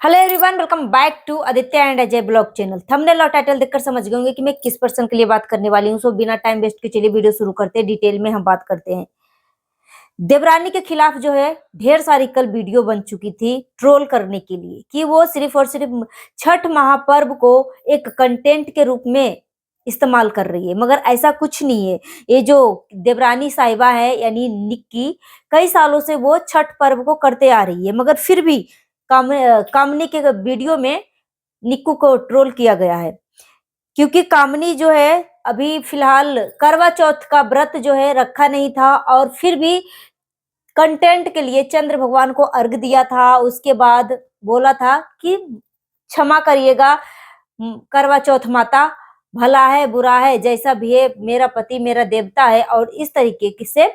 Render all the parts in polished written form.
Hello everyone, welcome back to Aditya and Ajay blog channel. Thumbnail और title देखकर समझ गए होंगे कि मैं किस पर्सन के लिए बात करने वाली हूँ। सो बिना टाइम वेस्ट के चलिए वीडियो शुरू करते हैं। डिटेल में हम बात करते हैं। देवरानी के खिलाफ जो है ढेर सारी कल वीडियो बन चुकी थी ट्रोल करने के लिए कि वो सिर्फ और सिर्फ छठ महापर्व को एक कंटेंट के रूप में इस्तेमाल कर रही है, मगर ऐसा कुछ नहीं है। ये जो देवरानी साहिबा है यानी निक्की, कई सालों से वो छठ पर्व को करते आ रही है, मगर फिर भी कामनी के वीडियो में निक्कू को ट्रोल किया गया है। क्योंकि कामनी जो है अभी फिलहाल करवा चौथ का व्रत जो है रखा नहीं था, और फिर भी कंटेंट के लिए चंद्र भगवान को अर्घ दिया था। उसके बाद बोला था कि क्षमा करिएगा करवा चौथ माता, भला है बुरा है जैसा भी है, मेरा पति मेरा देवता है, और इस तरीके से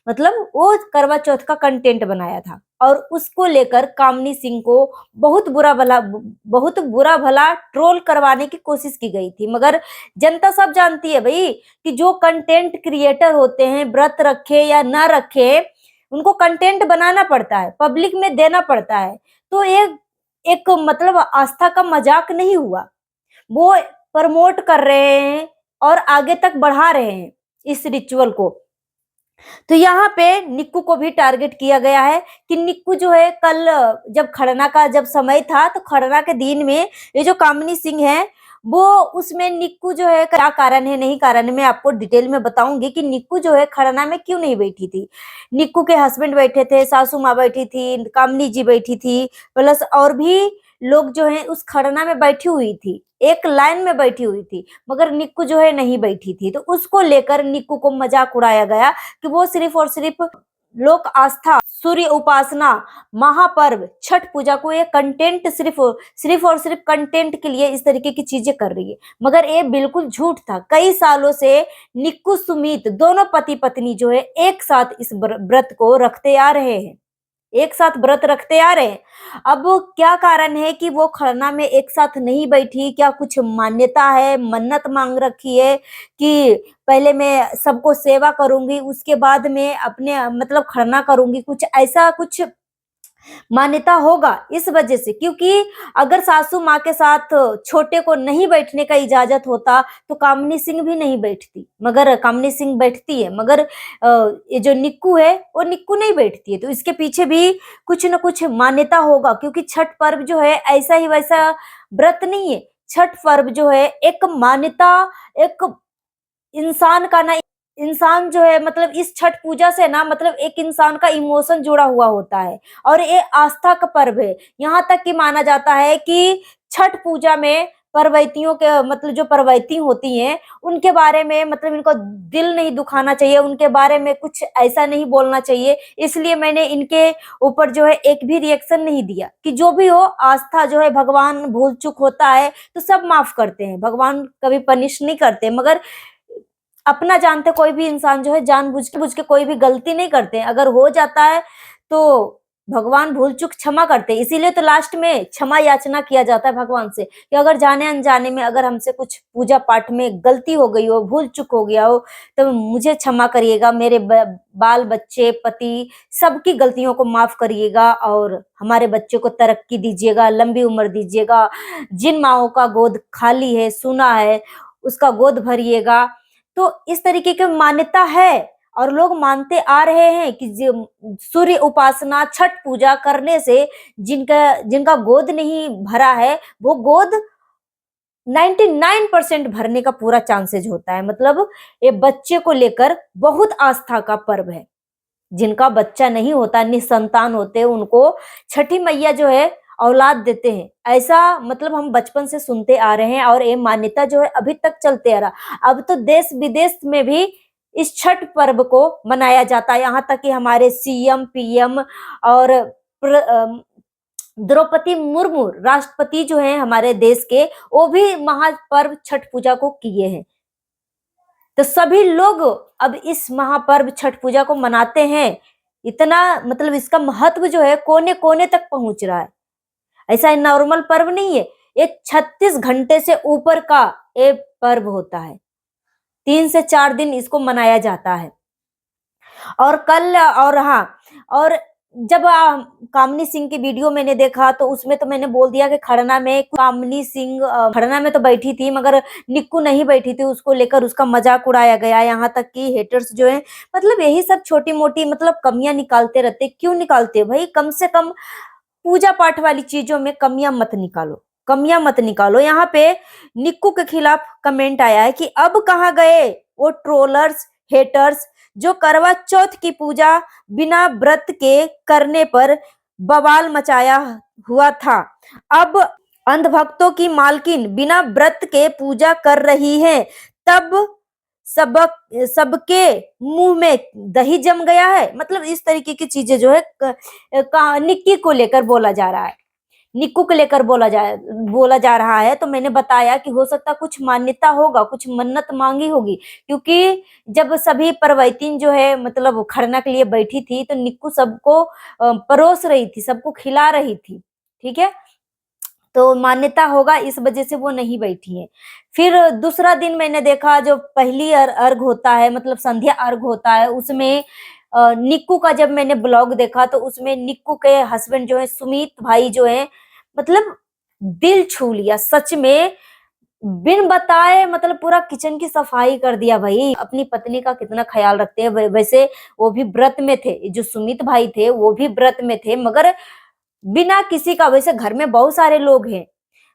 मतलब वो करवा चौथ का कंटेंट बनाया था। और उसको लेकर कामनी सिंह को बहुत बुरा भला ट्रोल करवाने की कोशिश की गई थी, मगर जनता सब जानती है भाई कि जो कंटेंट क्रिएटर होते हैं, व्रत रखे या ना रखे, उनको कंटेंट बनाना पड़ता है, पब्लिक में देना पड़ता है। तो एक एक मतलब आस्था का मजाक नहीं हुआ, वो प्रमोट कर रहे हैं और आगे तक बढ़ा रहे हैं इस रिचुअल को। तो यहाँ पे निक्कू को भी टारगेट किया गया है कि निक्कू जो है कल जब खरना का जब समय था, तो खरना के दिन में ये जो कामनी सिंह है वो उसमें निक्कू जो है, क्या कारण है नहीं कारण है मैं आपको डिटेल में बताऊंगी कि निक्कू जो है खरना में क्यों नहीं बैठी थी। निक्कू के हस्बैंड बैठे थे, सासू माँ बैठी थी, कामनी जी बैठी थी, प्लस और भी लोग जो है उस खरना में बैठी हुई थी, एक लाइन में बैठी हुई थी, मगर निक्कू जो है नहीं बैठी थी। तो उसको लेकर निक्कू को मजाक उड़ाया गया कि वो सिर्फ और सिर्फ लोक आस्था, सूर्य उपासना, महापर्व, छठ पूजा को ये कंटेंट सिर्फ और सिर्फ कंटेंट के लिए इस तरीके की चीजें कर रही है, मगर ये बिल्कुल झूठ था। कई सालों से निक्कू सुमित दोनों पति पत्नी जो है एक साथ इस व्रत को रखते आ रहे हैं, एक साथ व्रत रखते आ रहे हैं। अब क्या कारण है कि वो खरना में एक साथ नहीं बैठी? क्या कुछ मान्यता है, मन्नत मांग रखी है कि पहले मैं सबको सेवा करूंगी, उसके बाद में अपने मतलब खरना करूंगी, कुछ ऐसा कुछ मान्यता होगा इस वजह से। क्योंकि अगर सासू माँ के साथ छोटे को नहीं बैठने का इजाजत होता तो कामनी सिंह भी नहीं बैठती, मगर कामनी सिंह बैठती है, मगर ये जो निक्कू है वो निक्कू नहीं बैठती है। तो इसके पीछे भी कुछ न कुछ मान्यता होगा, क्योंकि छठ पर्व जो है ऐसा ही वैसा व्रत नहीं है। छठ पर्व जो है एक मान्यता, एक इंसान का ना, इंसान जो है मतलब इस छठ पूजा से ना मतलब एक इंसान का इमोशन जुड़ा हुआ होता है, और ये आस्था का पर्व है। यहाँ तक कि माना जाता है कि छठ पूजा में परवैतियों के मतलब जो परवैती होती हैं उनके बारे में मतलब इनको दिल नहीं दुखाना चाहिए, उनके बारे में कुछ ऐसा नहीं बोलना चाहिए। इसलिए मैंने इनके ऊपर जो है एक भी रिएक्शन नहीं दिया कि जो भी हो, आस्था जो है, भगवान भूल चूक होता है तो सब माफ करते हैं, भगवान कभी पनिश नहीं करते, मगर अपना जानते कोई भी इंसान जो है जानबूझ के कोई भी गलती नहीं करते हैं। अगर हो जाता है तो भगवान भूल चूक क्षमा करते हैं। इसीलिए तो लास्ट में क्षमा याचना किया जाता है भगवान से कि अगर जाने अनजाने में अगर हमसे कुछ पूजा पाठ में गलती हो गई हो, भूल चूक हो गया हो, तो मुझे क्षमा करिएगा, मेरे बाल बच्चे पति सबकी गलतियों को माफ करिएगा, और हमारे बच्चे को तरक्की दीजिएगा, लंबी उम्र दीजिएगा। जिन माओं का गोद खाली है, सुना है, उसका गोद भरिएगा। तो इस तरीके की मान्यता है, और लोग मानते आ रहे हैं कि सूर्य उपासना, छठ पूजा करने से जिनका जिनका गोद नहीं भरा है वो गोद 99% भरने का पूरा चांसेज होता है। मतलब ये बच्चे को लेकर बहुत आस्था का पर्व है। जिनका बच्चा नहीं होता, निसंतान होते हैं, उनको छठी मैया जो है औलाद देते हैं, ऐसा मतलब हम बचपन से सुनते आ रहे हैं, और ये मान्यता जो है अभी तक चलते आ रहा। अब तो देश विदेश में भी इस छठ पर्व को मनाया जाता है, यहाँ तक कि हमारे सीएम पीएम और द्रौपदी मुर्मू राष्ट्रपति जो है हमारे देश के, वो भी महापर्व छठ पूजा को किए हैं। तो सभी लोग अब इस महापर्व छठ पूजा को मनाते हैं। इतना मतलब इसका महत्व जो है कोने कोने तक पहुंच रहा है। ऐसा नॉर्मल पर्व नहीं है, एक 36 घंटे से ऊपर का एक पर्व होता है। 3 से 4 दिन इसको मनाया जाता है। और कल और हाँ, और जब कामनी सिंह की वीडियो मैंने देखा तो उसमें तो मैंने बोल दिया कि खड़ना में कामनी सिंह खड़ना में तो बैठी थी मगर निक्कू नहीं बैठी थी, उसको लेकर उसका मजाक उड़ाया गया। यहाँ तक कि हेटर्स जो है मतलब यही सब छोटी मोटी मतलब कमियां निकालते रहते। क्यों निकालते भाई? कम से कम पूजा पाठ वाली चीजों में कमियां मत निकालो, कमियां मत निकालो। यहाँ पे निक्कू के खिलाफ कमेंट आया है कि अब कहाँ गए वो ट्रोलर्स, हेटर्स जो करवा चौथ की पूजा बिना व्रत के करने पर बवाल मचाया हुआ था। अब अंधभक्तों की मालकिन बिना व्रत के पूजा कर रही है, तब सबक सबके मुंह में दही जम गया है। मतलब इस तरीके की चीजें जो है निक्की को लेकर बोला जा रहा है, निक्कू को लेकर बोला जा रहा है। तो मैंने बताया कि हो सकता कुछ मान्यता होगा, कुछ मन्नत मांगी होगी, क्योंकि जब सभी परवैतीन जो है मतलब खरना के लिए बैठी थी तो निक्कू सबको परोस रही थी, सबको खिला रही थी। ठीक है, तो मान्यता होगा इस वजह से वो नहीं बैठी है। फिर दूसरा दिन मैंने देखा जो पहली अर्घ होता है मतलब संध्या अर्घ होता है, उसमें निक्कू का जब मैंने ब्लॉग देखा तो उसमें निक्कू के हस्बैंड जो है सुमित भाई जो है मतलब दिल छू लिया सच में, बिन बताए मतलब पूरा किचन की सफाई कर दिया। भाई अपनी पत्नी का कितना ख्याल रखते हैं। वैसे वो भी व्रत में थे, जो सुमित भाई थे वो भी व्रत में थे, मगर बिना किसी का, वैसे घर में बहुत सारे लोग हैं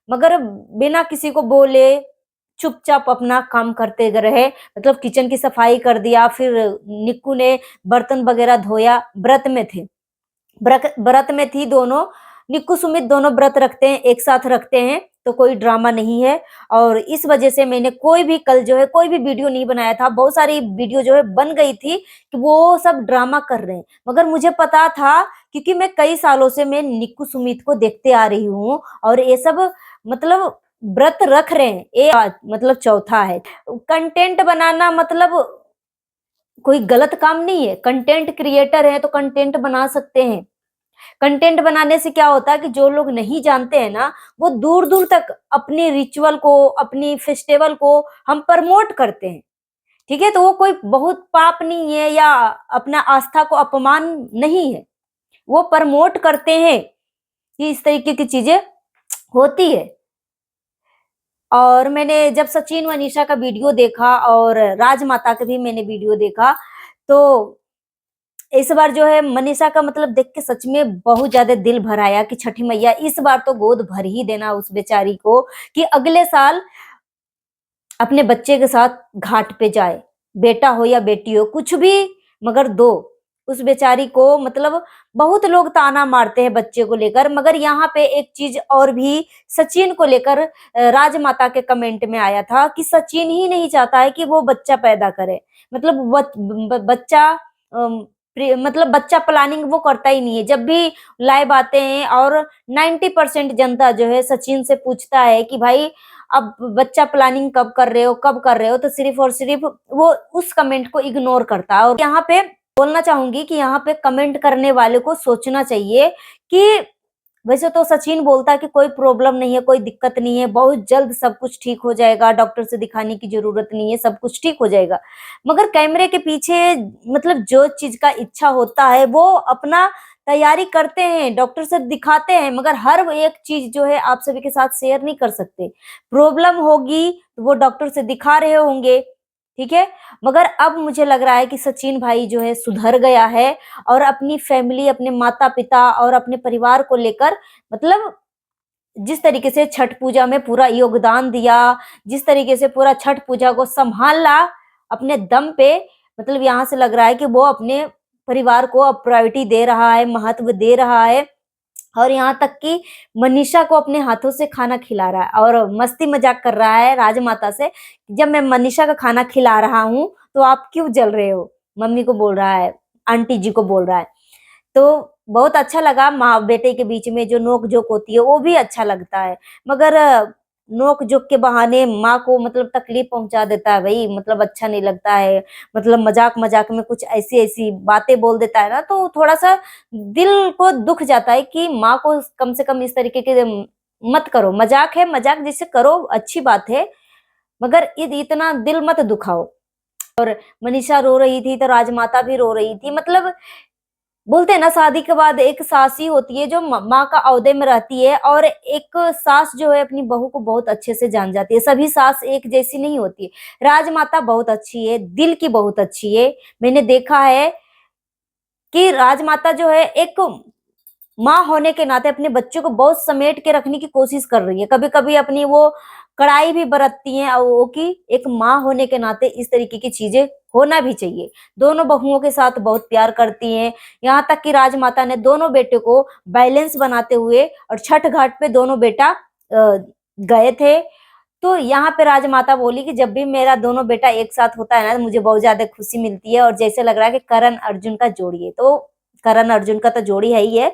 मगर बिना किसी को बोले चुपचाप अपना काम करते रहे। मतलब किचन की सफाई कर दिया। फिर निक्कू ने बर्तन वगैरह धोया, व्रत में थे, व्रत में थी दोनों। निक्कू सुमित दोनों व्रत रखते हैं, एक साथ रखते हैं, तो कोई ड्रामा नहीं है। और इस वजह से मैंने कोई भी कल जो है कोई भी वीडियो नहीं बनाया था। बहुत सारी वीडियो जो है बन गई थी कि वो सब ड्रामा कर रहे हैं, मगर मुझे पता था क्योंकि मैं कई सालों से मैं निक्कू सुमित को देखते आ रही हूँ और ये सब मतलब व्रत रख रहे हैं। ये मतलब चौथा है। कंटेंट बनाना मतलब कोई गलत काम नहीं है। कंटेंट क्रिएटर है तो कंटेंट बना सकते हैं। कंटेंट बनाने से क्या होता है कि जो लोग नहीं जानते हैं ना, वो दूर दूर तक अपनी रिचुअल को, अपनी फेस्टिवल को हम प्रमोट करते हैं। ठीक है, तो वो कोई बहुत पाप नहीं है या अपना आस्था को अपमान नहीं है, वो प्रमोट करते हैं कि इस तरीके की चीजें होती है। और मैंने जब सचिन वनीशा का वीडियो देखा और राजमाता का भी मैंने वीडियो देखा, तो इस बार जो है मनीषा का मतलब देख के सच में बहुत ज्यादा दिल भर आया कि छठी मैया इस बार तो गोद भर ही देना उस बेचारी को, कि अगले साल अपने बच्चे के साथ घाट पे जाए, बेटा हो या बेटी हो कुछ भी, मगर दो उस बेचारी को। मतलब बहुत लोग ताना मारते हैं बच्चे को लेकर, मगर यहाँ पे एक चीज और भी सचिन को लेकर राजमाता के कमेंट में आया था कि सचिन ही नहीं चाहता है कि वो बच्चा पैदा करे। मतलब बच्चा मतलब बच्चा प्लानिंग वो करता ही नहीं है। जब भी लाइव आते हैं और 90% जनता जो है सचिन से पूछता है कि भाई अब बच्चा प्लानिंग कब कर रहे हो, कब कर रहे हो, तो सिर्फ और सिर्फ वो उस कमेंट को इग्नोर करता है। और यहाँ पे बोलना चाहूंगी कि यहाँ पे कमेंट करने वाले को सोचना चाहिए कि वैसे तो सचिन बोलता है कि कोई प्रॉब्लम नहीं है, कोई दिक्कत नहीं है, बहुत जल्द सब कुछ ठीक हो जाएगा, डॉक्टर से दिखाने की जरूरत नहीं है, सब कुछ ठीक हो जाएगा। मगर कैमरे के पीछे मतलब जो चीज का इच्छा होता है वो अपना तैयारी करते हैं, डॉक्टर से दिखाते हैं, मगर हर एक चीज जो है आप सभी के साथ शेयर नहीं कर सकते। प्रॉब्लम होगी तो वो डॉक्टर से दिखा रहे होंगे, ठीक है। मगर अब मुझे लग रहा है कि सचिन भाई जो है सुधर गया है और अपनी फैमिली, अपने माता पिता और अपने परिवार को लेकर मतलब जिस तरीके से छठ पूजा में पूरा योगदान दिया, जिस तरीके से पूरा छठ पूजा को संभाला अपने दम पे, मतलब यहाँ से लग रहा है कि वो अपने परिवार को अब प्रायोरिटी दे रहा है, महत्व दे रहा है। और यहाँ तक कि मनीषा को अपने हाथों से खाना खिला रहा है और मस्ती मजाक कर रहा है राजमाता से, जब मैं मनीषा का खाना खिला रहा हूँ तो आप क्यों जल रहे हो, मम्मी को बोल रहा है, आंटी जी को बोल रहा है। तो बहुत अच्छा लगा, माँ बेटे के बीच में जो नोक झोंक होती है वो भी अच्छा लगता है। मगर नोक झोंक के बहाने माँ को मतलब तकलीफ पहुंचा देता है भाई, मतलब अच्छा नहीं लगता है। मतलब मजाक मजाक में कुछ ऐसी ऐसी बातें बोल देता है ना, तो थोड़ा सा दिल को दुख जाता है कि माँ को कम से कम इस तरीके के मत करो। मजाक है, मजाक जिसे करो अच्छी बात है, मगर इतना दिल मत दुखाओ। और मनीषा रो रही थी तो राजमाता भी रो रही थी। मतलब बोलते हैं ना, शादी के बाद एक सास ही होती है जो माँ का औहदे में रहती है, और एक सास जो है अपनी बहू को बहुत अच्छे से जान जाती है। सभी सास एक जैसी नहीं होती है। राजमाता बहुत अच्छी है, दिल की बहुत अच्छी है। मैंने देखा है कि राजमाता जो है एक माँ होने के नाते अपने बच्चों को बहुत समेट के रखने की कोशिश कर रही है। कभी-कभी अपनी वो कड़ाई भी बरतती हैं, वो कि एक माँ होने के नाते इस तरीके की चीजें होना भी चाहिए। दोनों बहुओं के साथ बहुत प्यार करती हैं। यहाँ तक कि राजमाता ने दोनों बेटे को बैलेंस बनाते हुए और छठ घाट पे दोनों बेटा गए थे। तो यहाँ पे राजमाता बोली कि जब भी मेरा दोनों बेटा एक साथ होता है ना, तो मुझे बहुत ज्यादा खुशी मिलती है, और जैसे लग रहा है कि करण अर्जुन का जोड़ी है। तो करण अर्जुन का तो जोड़ी है ही है,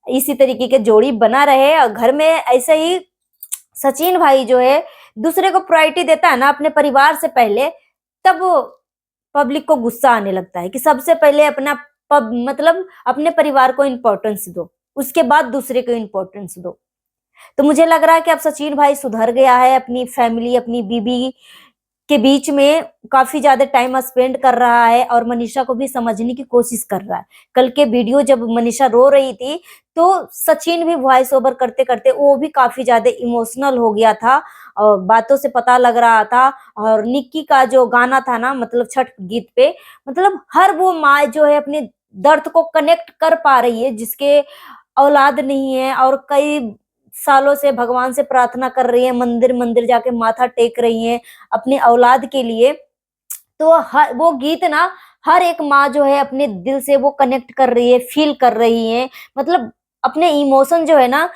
इसी तरीके के जोड़ी बना रहे। और घर में ऐसे ही सचिन भाई जो है दूसरे को प्रायोरिटी देता है ना अपने परिवार से पहले, तब पब्लिक को गुस्सा आने लगता है कि सबसे पहले अपना मतलब अपने परिवार को इम्पोर्टेंस दो, उसके बाद दूसरे को इम्पोर्टेंस दो। तो मुझे लग रहा है कि अब सचिन भाई सुधर गया है, अपनी फैमिली, अपनी बीबी के बीच में काफी ज्यादा टाइम स्पेंड कर रहा है, और मनीषा को भी समझने की कोशिश कर रहा है। कल के वीडियो जब मनीषा रो रही थी, तो सचिन भी वॉइस ओवर करते करते वो भी काफी ज्यादा इमोशनल हो गया था, और बातों से पता लग रहा था। और निक्की का जो गाना था ना, मतलब छठ गीत पे, मतलब हर वो माँ जो है अपने दर्द को कनेक्ट कर पा रही है, जिसके औलाद नहीं है और कई सालों से भगवान से प्रार्थना कर रही है, मंदिर मंदिर जाके माथा टेक रही है अपनी औलाद के लिए। तो हर वो गीत ना, हर एक माँ जो है अपने दिल से वो कनेक्ट कर रही है, फील कर रही है। मतलब अपने इमोशन जो है ना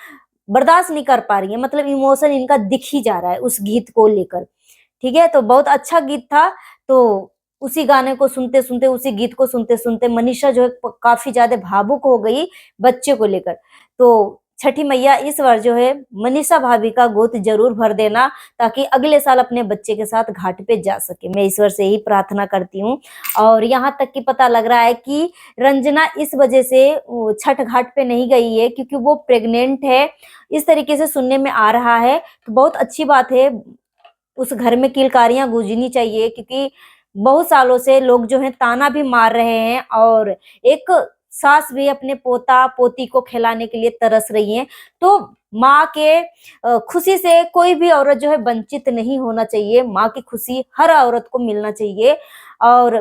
बर्दाश्त नहीं कर पा रही है, मतलब इमोशन इनका दिख ही जा रहा है उस गीत को लेकर। ठीक है, तो बहुत अच्छा गीत था। तो उसी गाने को सुनते सुनते, उसी गीत को सुनते सुनते मनीषा जो है काफी ज्यादा भावुक हो गई बच्चे को लेकर। तो छठी मैया इस बार जो है मनीषा भाभी का गोद जरूर भर देना, ताकि अगले साल अपने बच्चे के साथ घाट पे जा सके। मैं ईश्वर से ही प्रार्थना करती हूँ। और यहाँ तक कि पता लग रहा है कि रंजना इस वजह से छठ घाट पे नहीं गई है क्योंकि वो प्रेग्नेंट है, इस तरीके से सुनने में आ रहा है। तो बहुत अच्छी बात है, उस घर में किलकारियां गूंजनी चाहिए, क्योंकि बहुत सालों से लोग जो हैं ताना भी मार रहे हैं, और एक सास भी अपने पोता पोती को खिलाने के लिए तरस रही है। तो माँ के खुशी से कोई भी औरत जो है वंचित नहीं होना चाहिए। माँ की खुशी हर औरत को मिलना चाहिए। और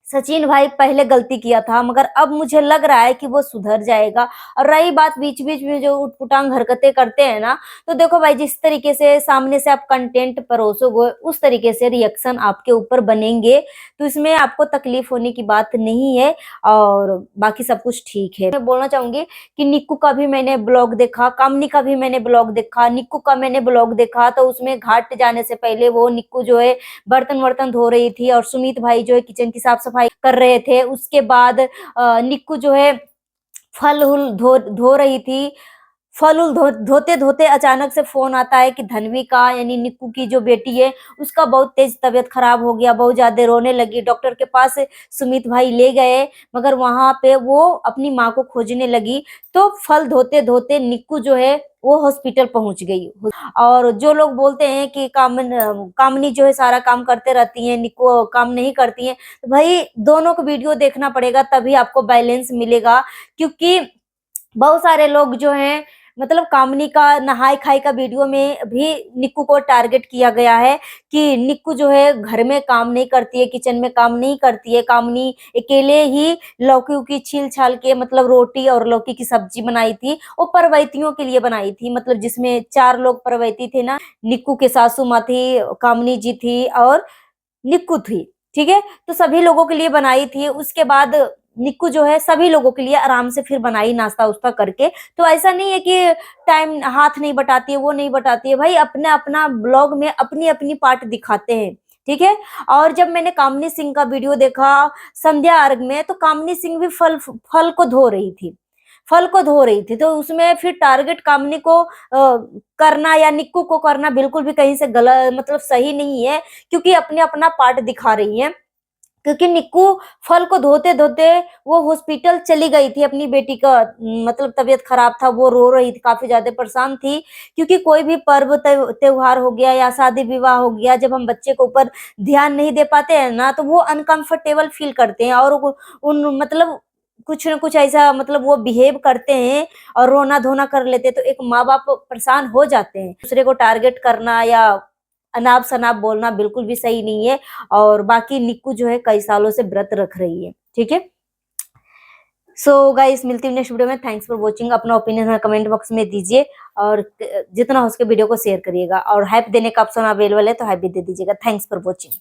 सचिन भाई पहले गलती किया था, मगर अब मुझे लग रहा है कि वो सुधर जाएगा। और रही बात बीच बीच में जो उटपुटांग हरकतें करते हैं ना, तो देखो भाई, जिस तरीके से सामने से आप कंटेंट परोसोगे उस तरीके से रिएक्शन आपके ऊपर बनेंगे। तो इसमें आपको तकलीफ होने की बात नहीं है, और बाकी सब कुछ ठीक है। मैं बोलना चाहूंगी कि निक्कू का भी मैंने ब्लॉग देखा, कामनी का भी मैंने ब्लॉग देखा, निक्कू का मैंने ब्लॉग देखा। तो उसमें घाट जाने से पहले वो निक्कू जो है बर्तन वर्तन धो रही थी, और सुमित भाई जो है किचन की साफ सफाई कर रहे थे। उसके बाद निक्कू जो है फल उल धो धो रही थी। फल उल धोते धोते अचानक से फोन आता है कि धनवी का, यानी निक्कू की जो बेटी है, उसका बहुत तेज तबीयत खराब हो गया, बहुत ज्यादा रोने लगी। डॉक्टर के पास सुमित भाई ले गए, मगर वहां पे वो अपनी माँ को खोजने लगी। तो फल धोते धोते निक्कू जो है वो हॉस्पिटल पहुंच गई। और जो लोग बोलते हैं कि कामनी जो है सारा काम करते रहती है, निक्कू काम नहीं करती है, तो भाई दोनों को वीडियो देखना पड़ेगा, तभी आपको बैलेंस मिलेगा। क्योंकि बहुत सारे लोग जो हैं, मतलब कामनी का नहाई खाई का वीडियो में भी निक्कू को टारगेट किया गया है कि निक्कू जो है घर में काम नहीं करती है, किचन में काम नहीं करती है। कामनी अकेले ही लौकी की छील छाल के, मतलब रोटी और लौकी की सब्जी बनाई थी, वो परवैतियों के लिए बनाई थी, मतलब जिसमें 4 लोग परवैती थे ना, निक्कू के सासू माँ थी, कामनी जी थी और निक्कू थी। ठीक है, तो सभी लोगों के लिए बनाई थी। उसके बाद निक्कू जो है सभी लोगों के लिए आराम से फिर बनाई, नाश्ता उस्ता करके। तो ऐसा नहीं है कि टाइम हाथ नहीं बटाती है, वो नहीं बटाती है भाई, अपना अपना ब्लॉग में अपनी अपनी पार्ट दिखाते हैं। ठीक है। और जब मैंने कामनी सिंह का वीडियो देखा संध्या अर्घ में, तो कामनी सिंह भी फल फल को धो रही थी, फल को धो रही थी। तो उसमें फिर टारगेट कामनी को करना या निक्कू को करना बिल्कुल भी कहीं से गलत, मतलब सही नहीं है, क्योंकि अपने अपना पार्ट दिखा रही है। क्योंकि निक्कू फल को धोते धोते वो हॉस्पिटल चली गई थी, अपनी बेटी का मतलब तबीयत खराब था, वो रो रही थी, काफी ज्यादा परेशान थी। क्योंकि कोई भी पर्व त्योहार हो गया या शादी विवाह हो गया, जब हम बच्चे के ऊपर ध्यान नहीं दे पाते हैं ना, तो वो अनकंफर्टेबल फील करते हैं, और उन मतलब कुछ ना कुछ ऐसा मतलब वो बिहेव करते हैं और रोना धोना कर लेते हैं, तो एक माँ बाप परेशान हो जाते हैं। दूसरे को टारगेट करना या अनाप शनाप बोलना बिल्कुल भी सही नहीं है। और बाकी निक्कू जो है कई सालों से व्रत रख रही है, ठीक है। सो गाइस, मिलती हूँ नेक्स्ट वीडियो में। Thanks for watching. अपना ओपिनियन कमेंट बॉक्स में दीजिए और जितना हो सके वीडियो को शेयर करिएगा, और हाइप देने का ऑप्शन अवेलेबल है तो हाइप भी दे दीजिएगा। Thanks for watching.